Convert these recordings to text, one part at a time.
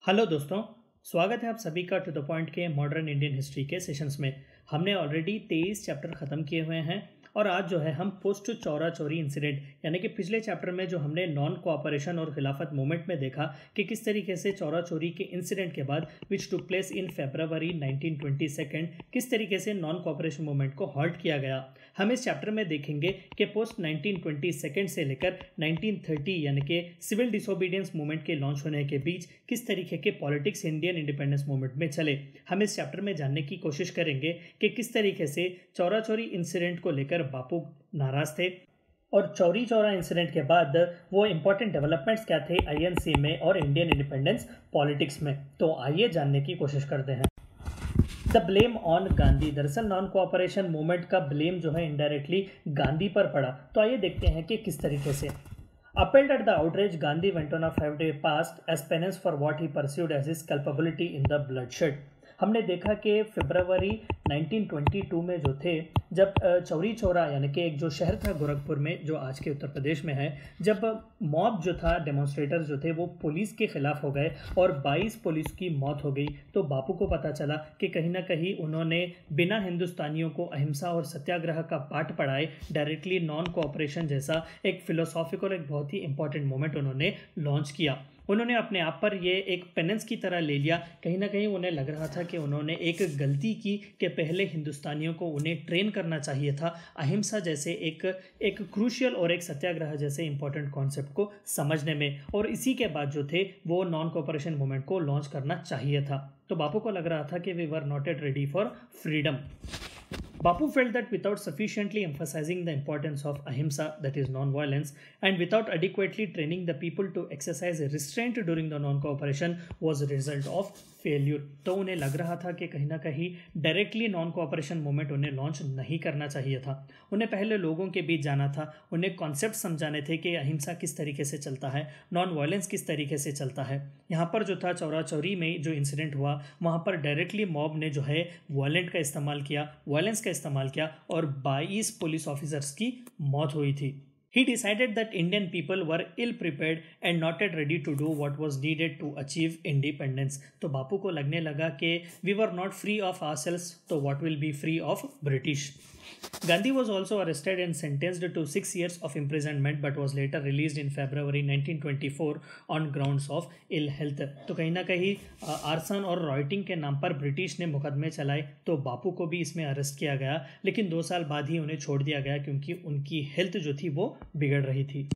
Hello दोस्तों, स्वागत है आप सभी का टू द पॉइंट के मॉडर्न इंडियन हिस्ट्री के सेशंस में। हमने ऑलरेडी 23 चैप्टर ख़त्म किए हुए हैं और आज जो है हम पोस्ट चौरा चौरी इंसिडेंट यानी कि पिछले चैप्टर में जो हमने नॉन कोऑपरेशन और खिलाफत मूवमेंट में देखा कि किस तरीके से चौरा चौरी के इंसिडेंट के बाद विच टुक प्लेस इन फरवरी 1922 किस तरीके से नॉन कोऑपरेशन मूवमेंट को हॉल्ट किया गया। हम इस चैप्टर में देखेंगे कि पोस्ट 1922 से लेकर 1930 यानी कि सिविल डिसोबीडियंस मूवमेंट के लॉन्च होने के बीच किस तरीके के पॉलिटिक्स इंडियन इंडिपेंडेंस मूवमेंट में चले। हम इस चैप्टर में जानने की कोशिश करेंगे कि किस तरीके से चौरा चौरी इंसिडेंट को लेकर बापू नाराज थे और चौरी चौरा इंसिडेंट के बाद वो इंपॉर्टेंट डेवलपमेंट्स क्या थे आईएनसी में और इंडियन इंडिपेंडेंस पॉलिटिक्स में। तो आइए जानने की कोशिश करते हैं। The blame on Gandhi. दरअसल नॉन कोऑपरेशन मूवमेंट का ब्लेम जो है इनडायरेक्टली गांधी पर पड़ा। तो आइए देखते हैं कि किस तरीके से। Appalled at the outrage, Gandhi went on a 5-day fast as penance for what he perceived as his culpability in the bloodshed. हमने देखा कि फरवरी 1922 में जो थे, जब चौरी चौरा यानी कि एक जो शहर था गोरखपुर में जो आज के उत्तर प्रदेश में है, जब मॉब जो था, डेमोन्स्ट्रेटर्स जो थे वो पुलिस के खिलाफ हो गए और 22 पुलिस की मौत हो गई। तो बापू को पता चला कि कहीं ना कहीं उन्होंने बिना हिंदुस्तानियों को अहिंसा और सत्याग्रह का पाठ पढ़ाए डायरेक्टली नॉन कोऑपरेशन जैसा एक फिलोसॉफिकल एक बहुत ही इंपॉर्टेंट मोमेंट उन्होंने लॉन्च किया। उन्होंने अपने आप पर ये एक पेनेंस की तरह ले लिया। कहीं ना कहीं उन्हें लग रहा था कि उन्होंने एक गलती की कि पहले हिंदुस्तानियों को उन्हें ट्रेन करना चाहिए था अहिंसा जैसे एक क्रूशियल और एक सत्याग्रह जैसे इंपॉर्टेंट कॉन्सेप्ट को समझने में, और इसी के बाद जो थे वो नॉन कोऑपरेशन मूवमेंट को लॉन्च करना चाहिए था। तो बापू को लग रहा था कि we were not yet ready for freedom. Bapu felt that without sufficiently emphasizing the importance of ahimsa, that is non-violence, and without adequately training the people to exercise restraint during the non-cooperation was a result of failure. तो उन्हें लग रहा था कि कहीं ना कहीं directly non cooperation movement उन्हें लॉन्च नहीं करना चाहिए था। उन्हें पहले लोगों के बीच जाना था, उन्हें कॉन्सेप्ट समझाने थे कि अहिंसा किस तरीके से चलता है, नॉन वायलेंस किस तरीके से चलता है। यहाँ पर जो था चौरा चौरी में जो इंसिडेंट हुआ वहाँ पर डायरेक्टली मॉब ने जो है वायलेंट का इस्तेमाल किया, वायलेंस का इस्तेमाल किया और 22 पुलिस ऑफिसर्स की मौत हुई थी। He decided that Indian people were ill prepared and not yet ready to do what was needed to achieve independence. तो बापू को लगने लगा कि we were not free of ourselves, तो what will be free of British. Gandhi was also arrested and sentenced to 6 years of imprisonment but was later released in February 1924 on grounds of ill health. तो कहीं ना कहीं arson और रॉयटिंग के नाम पर British ने मुकदमे चलाए, तो बापू को भी इसमें अरेस्ट किया गया, लेकिन 2 साल बाद ही उन्हें छोड़ दिया गया क्योंकि उनकी हेल्थ जो थी वो बिगड़ रही थी।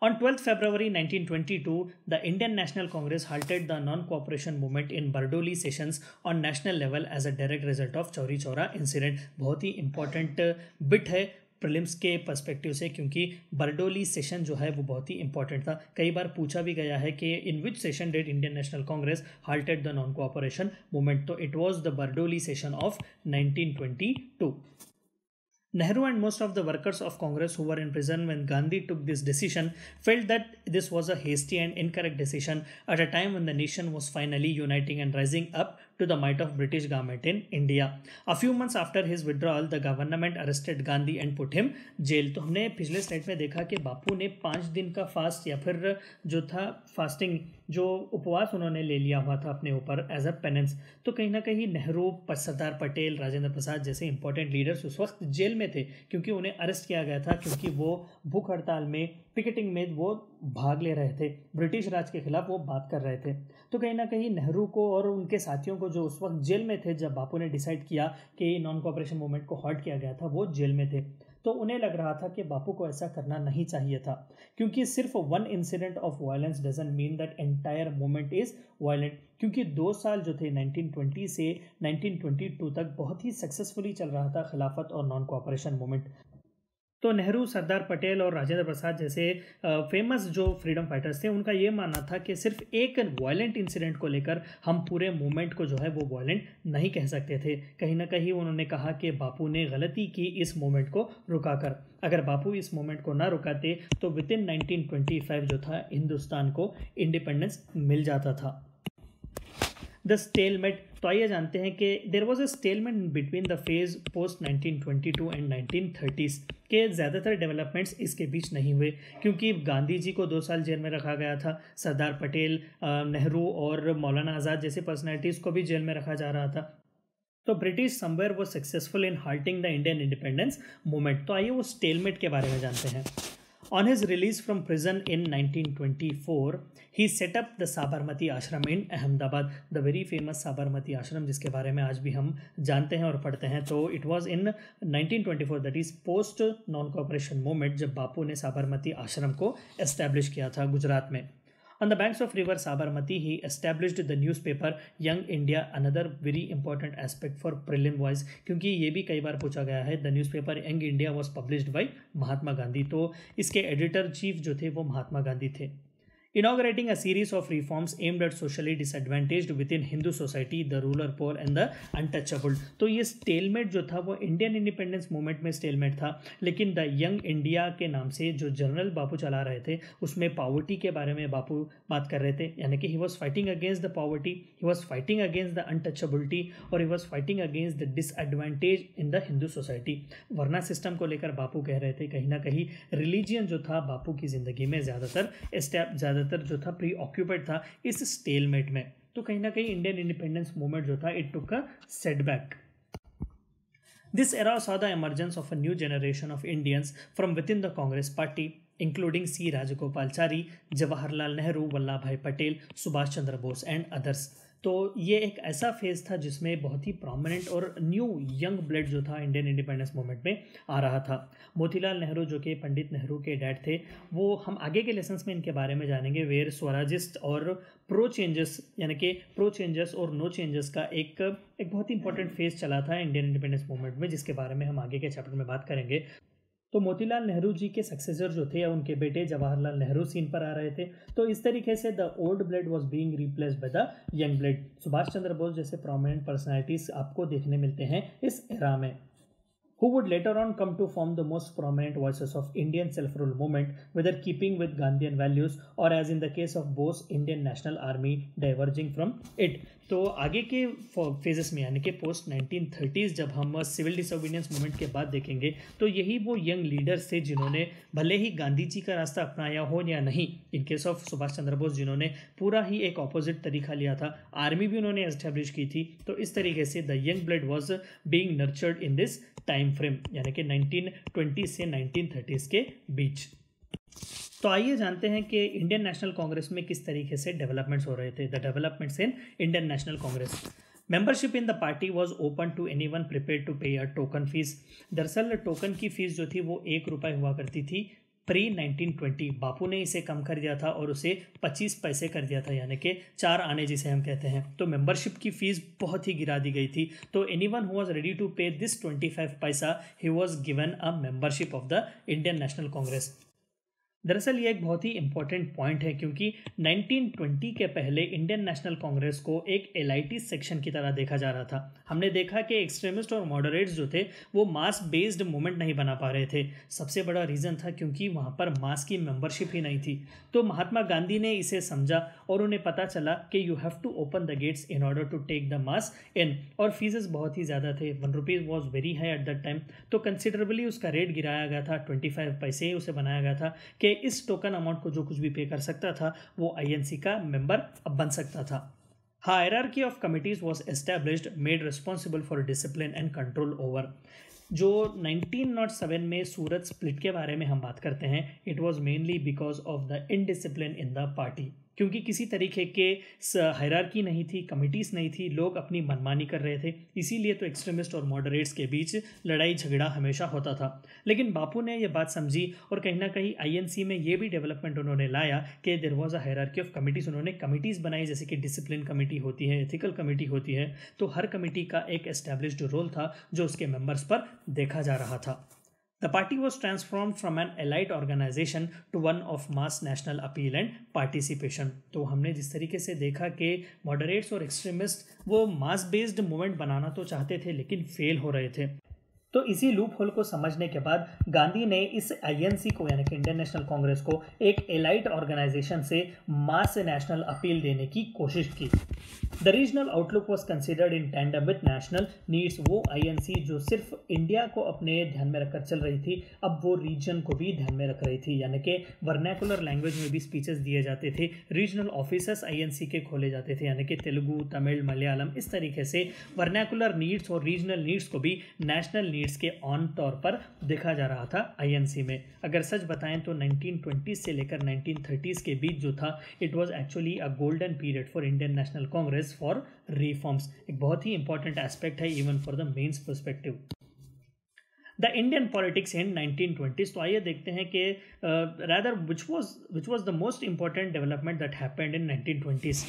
On 12th February 1922, the Indian National Congress halted the non-cooperation movement in Bardoli sessions on national level as a direct result of Chauri Chaura incident. बहुत ही इंपॉर्टेंट बिट है प्रीलिम्स के पर्सपेक्टिव से, क्योंकि बरडोली सेशन जो है वो बहुत ही इंपॉर्टेंट था। कई बार पूछा भी गया है कि in which session did Indian national congress halted the non cooperation movement, तो it was the Bardoli session of 1922. Nehru and most of the workers of Congress who were in prison when Gandhi took this decision felt that this was a hasty and incorrect decision at a time when the nation was finally uniting and rising up to the might of British government in India. A few months after his withdrawal, the government arrested Gandhi and put him jail. तो हमने पिछले slide में देखा कि बापू ने 5 दिन का fast या फिर जो था फास्टिंग जो उपवास उन्होंने ले लिया हुआ था अपने ऊपर एज अ पेनेंस। तो कहीं ना कहीं नेहरू, सरदार पटेल, राजेंद्र प्रसाद जैसे इंपॉर्टेंट लीडर्स उस वक्त जेल में थे क्योंकि उन्हें अरेस्ट किया गया था, क्योंकि वो भूख हड़ताल में, पिकेटिंग में वो भाग ले रहे थे, ब्रिटिश राज के खिलाफ वो बात कर रहे थे। तो कहीं ना कहीं नेहरू को और उनके साथियों को जो उस वक्त जेल में थे, जब बापू ने डिसाइड किया कि नॉन कोऑपरेशन मूवमेंट को हॉल्ट किया गया था, वो जेल में थे, तो उन्हें लग रहा था कि बापू को ऐसा करना नहीं चाहिए था, क्योंकि सिर्फ 1 incident of violence doesn't mean that entire movement is violent. क्योंकि 2 साल जो थे 1920 से 1922 तक बहुत ही सक्सेसफुली चल रहा था खिलाफत और नॉन कोऑपरेशन मूवमेंट। तो नेहरू, सरदार पटेल और राजेंद्र प्रसाद जैसे फेमस जो फ्रीडम फाइटर्स थे, उनका ये मानना था कि सिर्फ एक वायलेंट इंसिडेंट को लेकर हम पूरे मूवमेंट को जो है वो वायलेंट नहीं कह सकते थे। कहीं ना कहीं उन्होंने कहा कि बापू ने गलती की इस मूवमेंट को रुकाकर। अगर बापू इस मूवमेंट को ना रुकाते तो विद इन 1925 जो था हिंदुस्तान को इंडिपेंडेंस मिल जाता था। द स्टेलमेट, तो आइए जानते हैं कि there was a stalemate between the phase post 1922 and 1930s के ज़्यादातर डेवलपमेंट्स इसके बीच नहीं हुए, क्योंकि गांधी जी को 2 साल जेल में रखा गया था, सरदार पटेल, नेहरू और मौलाना आज़ाद जैसे पर्सनैलिटीज़ को भी जेल में रखा जा रहा था। तो ब्रिटिश समवेयर वो successful in halting the Indian independence movement. तो आइए वो स्टेलमेट के बारे में जानते हैं। On his release from prison in 1924, he set up the Sabarmati Ashram in Ahmedabad, the very famous Sabarmati Ashram जिसके बारे में आज भी हम जानते हैं और पढ़ते हैं। तो it was in 1924, that is post non cooperation movement, जब बापू ने साबरमती आश्रम को establish किया था गुजरात में। On the banks of river Sabarmati, he established the newspaper Young India, another very important aspect for prelim wise, क्योंकि ये भी कई बार पूछा गया है। The newspaper Young India was published by Mahatma Gandhi, तो इसके एडिटर चीफ जो थे वो महात्मा गांधी थे। Inaugurating a series of reforms aimed at socially disadvantaged within Hindu society, the ruler poor and the untouchable। तो ये स्टेलमेट जो था वो इंडियन इंडिपेंडेंस मूवमेंट में स्टेलमेट था, लेकिन द यंग इंडिया के नाम से जो जर्नल बापू चला रहे थे उसमें पॉवर्टी के बारे में बापू बात कर रहे थे, यानी कि he was fighting against the poverty, he was fighting against the untouchability और he was fighting against the disadvantage in the Hindu society. वर्ना सिस्टम को लेकर बापू कह रहे थे कहीं ना कहीं रिलीजियन जो था बापू की ज़िंदगी में ज़्यादातर जो था प्री ऑक्यूपाइड था इस स्टेलमेट में। तो कहीं ना कहीं इंडियन इंडिपेंडेंस मूवमेंट जो था it took a setback. This era saw the emergence of a new generation of Indians from within the Congress party, including C. Rajagopalachari, Jawaharlal Nehru, Vallabhbhai Patel, Subhash Chandra Bose and others। तो ये एक ऐसा phase था जिसमें बहुत ही prominent और new young blood जो था इंडियन इंडिपेंडेंस मूवमेंट में आ रहा था। मोतीलाल नेहरू जो कि पंडित नेहरू के डैड थे, वो हम आगे के लेसन्स में इनके बारे में जानेंगे। वेयर स्वराजिस्ट और प्रो चेंजेस, यानी कि प्रो चेंजेस और नो चेंजेस का एक बहुत ही इंपॉर्टेंट फेज़ चला था इंडियन इंडिपेंडेंस मूवमेंट में, जिसके बारे में हम आगे के चैप्टर में बात करेंगे। तो मोतीलाल नेहरू जी के सक्सेसर जो थे या उनके बेटे जवाहरलाल नेहरू सीन पर आ रहे थे। तो इस तरीके से the old blood was being replaced by the young blood. Subhash Chandra Bose जैसे प्रोमिनेंट पर्सनालिटीज आपको देखने मिलते हैं इस एरा में, who would later on come to form the most prominent voices of Indian self-rule movement, whether keeping with Gandhian values or as in the case of Bose, Indian National Army diverging from it। तो आगे के phases में यानी कि post 1930s जब हम civil disobedience movement के बाद देखेंगे तो यही वो यंग लीडर्स थे जिन्होंने भले ही गांधी जी का रास्ता अपनाया हो या नहीं, in case of Subhash Chandra Bose जिन्होंने पूरा ही एक ऑपोजिट तरीका लिया था, आर्मी भी उन्होंने एस्टेब्लिश की थी। तो इस तरीके से the young blood was being nurtured in this time frame, यानी कि 1920 से 1930s के बीच। तो आइए जानते हैं कि इंडियन नेशनल कांग्रेस में किस तरीके से डेवलपमेंट्स हो रहे थे। The developments in Indian national Congress. Membership in the party was open to anyone prepared to pay a token fee. दरअसल टोकन की फीस जो थी वो ₹1 हुआ करती थी। प्री 1920 बापू ने इसे कम कर दिया था और उसे 25 पैसे कर दिया था, यानी कि 4 आने जिसे हम कहते हैं। तो मेंबरशिप की फीस बहुत ही गिरा दी गई थी। तो anyone who was ready to pay this 25 paisa ही was given a membership of the Indian national Congress. दरअसल ये एक बहुत ही इंपॉर्टेंट पॉइंट है क्योंकि 1920 के पहले इंडियन नेशनल कांग्रेस को एक एलाइटी सेक्शन की तरह देखा जा रहा था। हमने देखा कि एक्सट्रीमिस्ट और मॉडरेट्स जो थे वो मास बेस्ड मूवमेंट नहीं बना पा रहे थे। सबसे बड़ा रीज़न था क्योंकि वहाँ पर मास की मेंबरशिप ही नहीं थी। तो महात्मा गांधी ने इसे समझा और उन्हें पता चला कि you have to open the gates in order to take the mass in, और फीसेस बहुत ही ज़्यादा थे। ₹1 was very high at that time. तो कंसिडरेबली उसका रेट गिराया गया था, 25 पैसे उसे बनाया गया था कि इस टोकन अमाउंट को जो कुछ भी पे कर सकता था वो आईएनसी का मेंबर अब बन सकता था। Hierarchy of committees was established made responsible for discipline and control over. जो 1907 में सूरत स्प्लिट के बारे में हम बात करते हैं, it was mainly because of the indiscipline in the party, क्योंकि किसी तरीके के हायरार्की नहीं थी, कमिटीज़ नहीं थी, लोग अपनी मनमानी कर रहे थे। इसीलिए तो एक्सट्रीमिस्ट और मॉडरेट्स के बीच लड़ाई झगड़ा हमेशा होता था। लेकिन बापू ने यह बात समझी और कहीं ना कहीं आईएनसी में ये भी डेवलपमेंट उन्होंने लाया कि there was a hierarchy of committees. उन्होंने कमिटीज़ बनाई, जैसे कि डिसिप्लिन कमेटी होती है, एथिकल कमेटी होती है। तो हर कमेटी का एक एस्टैब्लिश्ड रोल था जो उसके मेंबर्स पर देखा जा रहा था। The party was transformed from an elite organization to one of mass national appeal and participation। तो हमने जिस तरीके से देखा कि मॉडरेट्स और एक्सट्रीमिस्ट वो मास बेस्ड मूवमेंट बनाना तो चाहते थे लेकिन फेल हो रहे थे। तो इसी लूप होल को समझने के बाद गांधी ने इस आईएनसी को यानी कि इंडियन नेशनल कांग्रेस को एक एलाइट ऑर्गेनाइजेशन से मास नेशनल अपील देने की कोशिश की। The regional outlook was considered in tandem with national needs. वो आईएनसी जो सिर्फ इंडिया को अपने ध्यान में रखकर चल रही थी, अब वो रीजन को भी ध्यान में रख रही थी, यानी कि वर्नैकुलर लैंग्वेज में भी स्पीचेस दिए जाते थे। रीजनल ऑफिसर्स आईएनसी के खोले जाते थे, यानी कि तेलुगु, तमिल, मलयालम, इस तरीके से वर्नैकुलर नीड्स और रीजनल नीड्स को भी नेशनल नीड्स के ऑन तौर पर देखा जा रहा था आईएनसी में। अगर सच बताएं तो 1920 से लेकर 1930s के बीच जो था, it was actually a golden period for Indian national Congress for reforms. एक बहुत ही इंपॉर्टेंट एस्पेक्ट है even for the mains perspective. The Indian politics in 1920s। तो आइए देखते हैं कि rather which was the most important development that happened in 1920s.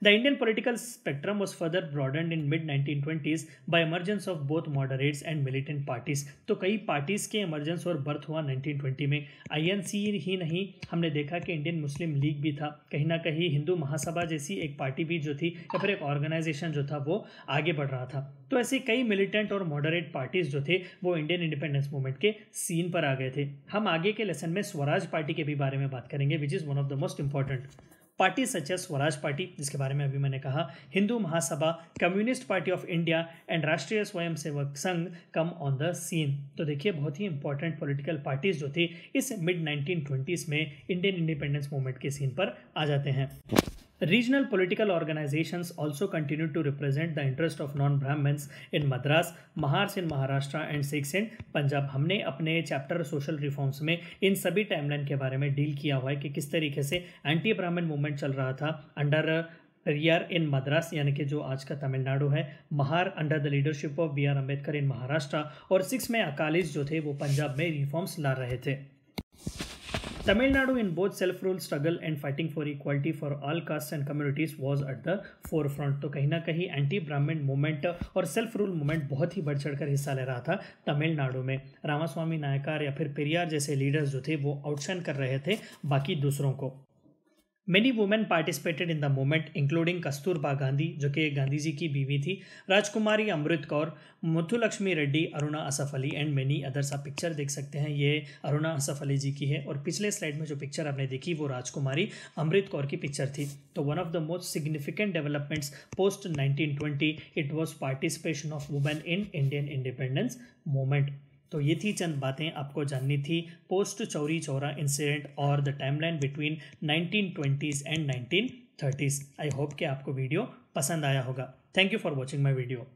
The Indian political spectrum was further broadened in mid-1920s by emergence of both moderates and militant parties. तो कई parties के emergence और birth हुआ 1920 में। INC ही नहीं, हमने देखा कि इंडियन मुस्लिम लीग भी था, कहीं ना कहीं हिंदू महासभा जैसी एक पार्टी भी जो थी, या फिर एक ऑर्गेनाइजेशन जो था वो आगे बढ़ रहा था। तो ऐसे कई मिलिटेंट और मॉडरेट पार्टीज जो थे वो इंडियन इंडिपेंडेंस मूवमेंट के सीन पर आ गए थे। हम आगे के लेसन में स्वराज पार्टी के भी बारे में बात करेंगे, which is one of the most important party such as Swaraj party, जिसके बारे में अभी मैंने कहा, Hindu Mahasabha, communist party of India and Rashtriya Swayamsevak संघ कम ऑन द सीन। तो देखिए बहुत ही इंपॉर्टेंट पॉलिटिकल पार्टीज जो थी इस मिड 1920s में इंडियन इंडिपेंडेंस मूवमेंट के सीन पर आ जाते हैं। Regional political organizations also continued to represent the interest of non-Brahmins in Madras, Mahars in Maharashtra and Sikhs in Punjab। हमने अपने चैप्टर सोशल रिफॉर्म्स में इन सभी टाइमलाइन के बारे में डील किया हुआ है कि किस तरीके से एंटी ब्राह्मण मूवमेंट चल रहा था अंडर पेरियार इन मद्रास, यानी कि जो आज का तमिलनाडु है, Mahar under the leadership of B R Ambedkar in Maharashtra, और सिक्स में अकालीस जो थे वो पंजाब में रिफॉर्म्स ला रहे थे। Tamil Nadu in both self-rule struggle and fighting for equality for all castes and communities was at the forefront। तो कहीं ना कहीं एंटी ब्राह्मण मूवमेंट और सेल्फ रूल मूवमेंट बहुत ही बढ़ चढ़कर हिस्सा ले रहा था तमिलनाडु में। रामास्वामी नायकर या फिर पेरियार जैसे लीडर्स जो थे वो आउटशाइन कर रहे थे बाकी दूसरों को। Many women participated in the movement, including Kasturba Gandhi जो कि गांधी जी की बीवी थी, Rajkumari Amrit Kaur, Muthulakshmi Reddy, Aruna Asaf Ali and many others. आप पिक्चर देख सकते हैं, ये अरुणा असफ अली जी की है, और पिछले स्लाइड में जो पिक्चर आपने देखी वो राजकुमारी अमृत कौर की पिक्चर थी। तो one of the most significant developments post 1920 it was participation of women in Indian independence movement. तो ये थी चंद बातें आपको जाननी थी पोस्ट चौरी चौरा इंसिडेंट और the timeline between 1920s and 1930s। I hope कि आपको वीडियो पसंद आया होगा। Thank you for watching my video.